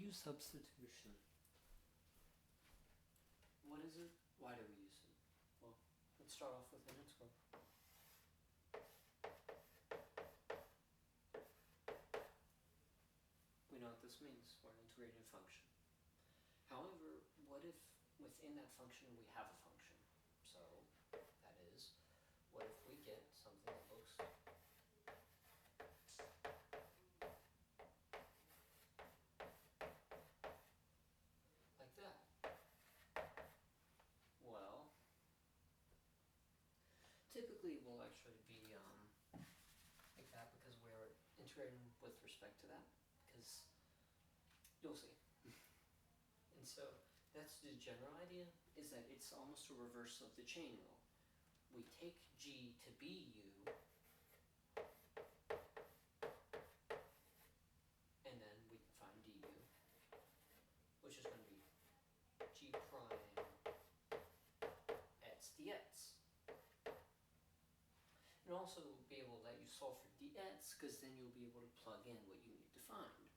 use substitution. What is it? Why do we use it? Well, let's start off with an integral. We know what this means. We're an integrated function. However, what if within that function we have a function? So, that is, what if we get something that looks like that? Well, typically it will actually be like that because we're integrating with respect to that, because you'll see. And so that's the general idea, is that it's almost a reverse of the chain rule. We take G to be U, and then we can find du, which is going to be G prime x dx. And also be able to let you solve for dx, because then you'll be able to plug in what you need to find.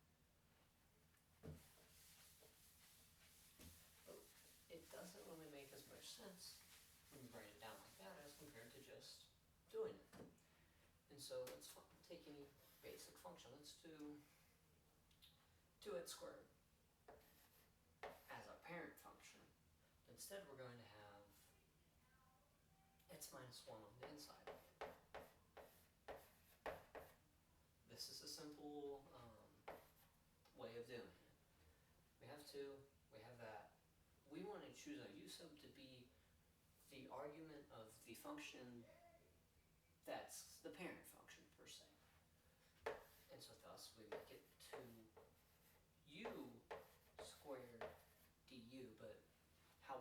But it doesn't really make as much sense when you write it down like that as compared to just doing it. And so let's take any basic function. Let's do 2x squared as our parent function. Instead, we're going to have x minus 1 on the inside. This is a simple way of doing it. We have 2, we have that. We want to choose our u sub to be the argument of the function that's the parent function, per se. And so thus, we make it 2u squared du, but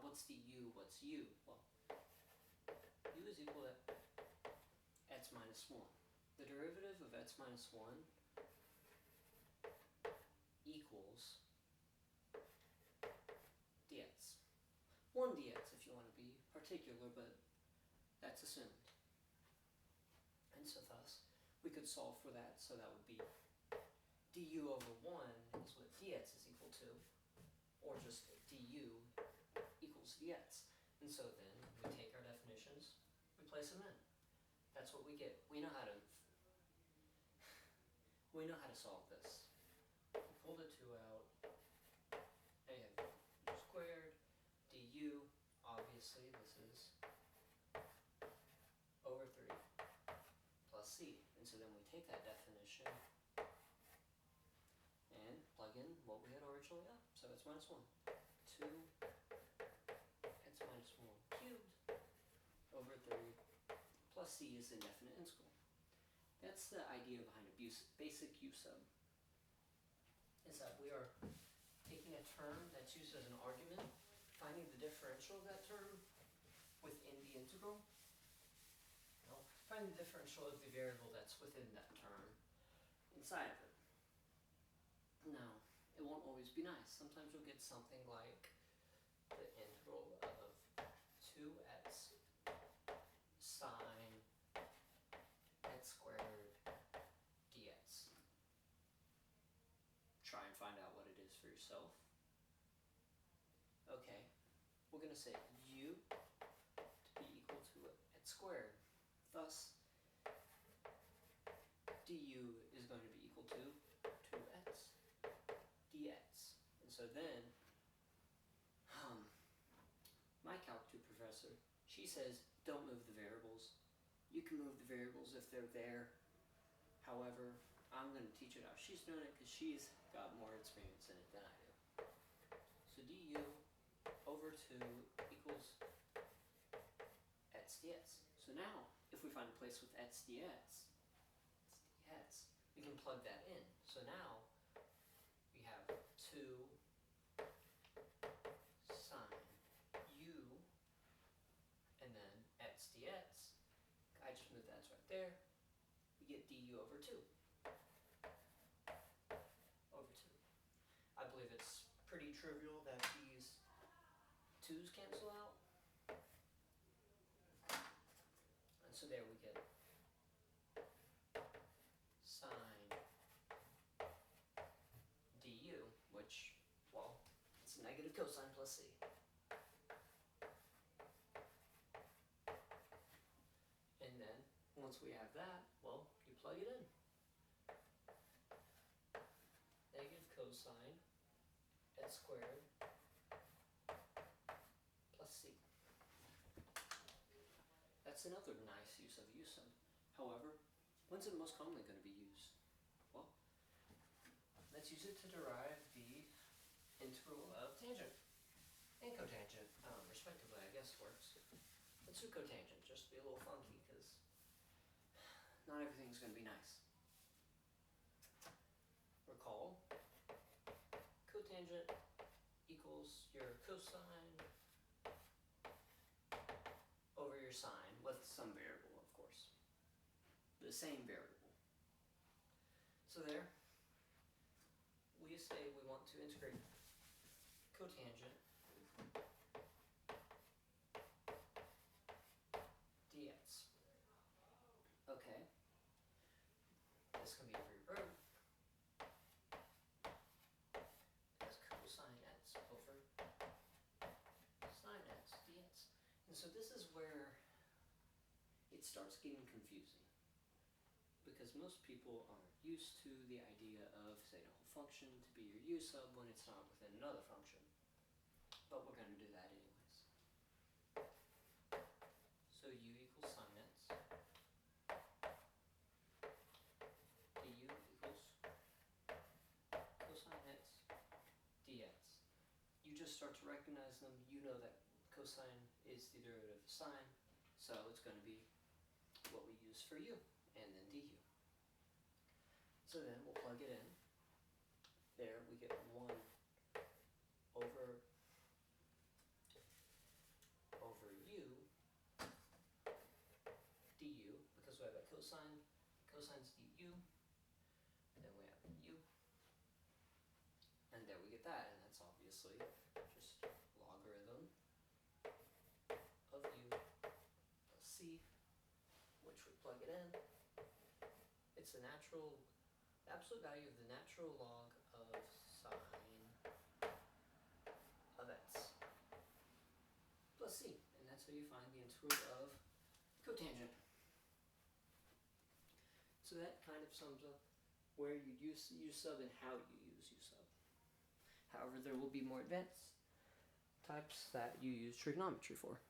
what's du, what's u? Well, u is equal to x minus 1. The derivative of x minus 1 equals dx. 1 dx if you want to be particular, but that's assumed. And so thus, we could solve for that, so that would be du over 1 is what dx is equal to, or just du equals dx. And so then, we take our definitions, we place them in. That's what we get. We know how to solve this. We pull the 2 out, and you have u squared du, obviously this is over 3 plus c. And so then we take that definition and plug in what we had originally got. So x minus 1. 2 x minus 1 cubed over 3 plus c is the indefinite integral. That's the idea behind a basic u sub, is that we are taking a term that's used as an argument, finding the differential of that term within the integral, finding the differential of the variable that's within that term inside of it. Now, it won't always be nice. Sometimes you'll get something like the integral of 2x sine x squared dx. Try and find out what it is for yourself. Okay, we're going to say u to be equal to x squared. Thus, du is going to be equal to 2x dx. And so then, my Calc 2 professor, she says, don't move the variables. You can move the variables if they're there. However, I'm going to teach it how she's doing it because she's got more experience in it than I do. So du over 2 equals x dx. So now, if we find a place with x dx, we can plug that in. So now, we have 2 sine u, and then x dx. I just moved that right there. We get du over 2. Over 2. I believe it's pretty trivial that these 2's cancel out. And so there we get sine du, which It's negative cosine plus c. And then, once we have that, well, you plug it in. Negative cosine x squared plus c. That's another nice use of u sub. However, when's it most commonly going to be used? Well, let's use it to derive the integral of tangent and cotangent, respectively, I guess works. Let's do cotangent, just to be a little funky, because not everything's going to be nice. Recall, cotangent equals your cosine over your sine with some variable, of course. The same variable. So there, we say we want to integrate cotangent dx. Okay. This can be rewrote as cosine x over sine x dx. And so this is where it starts getting confusing, because most people aren't used to the idea of saying a whole function to be your u sub when it's not within another function. But we're going to do that anyways. So u equals sine x. Du equals cosine x dx. You just start to recognize them. You know that cosine is the derivative of sine, so it's going to be what we use for u, and then du. So then we'll plug it in. There we get 1 over u du, because we have a cosine, cosine's du, and then we have u, and there we get that, and that's obviously just logarithm of u plus c, which we plug it in. It's the absolute value of the natural log of sine of x plus c, and that's how you find the integral of cotangent. So that kind of sums up where you use u sub and how you use u sub. However, there will be more advanced types that you use trigonometry for.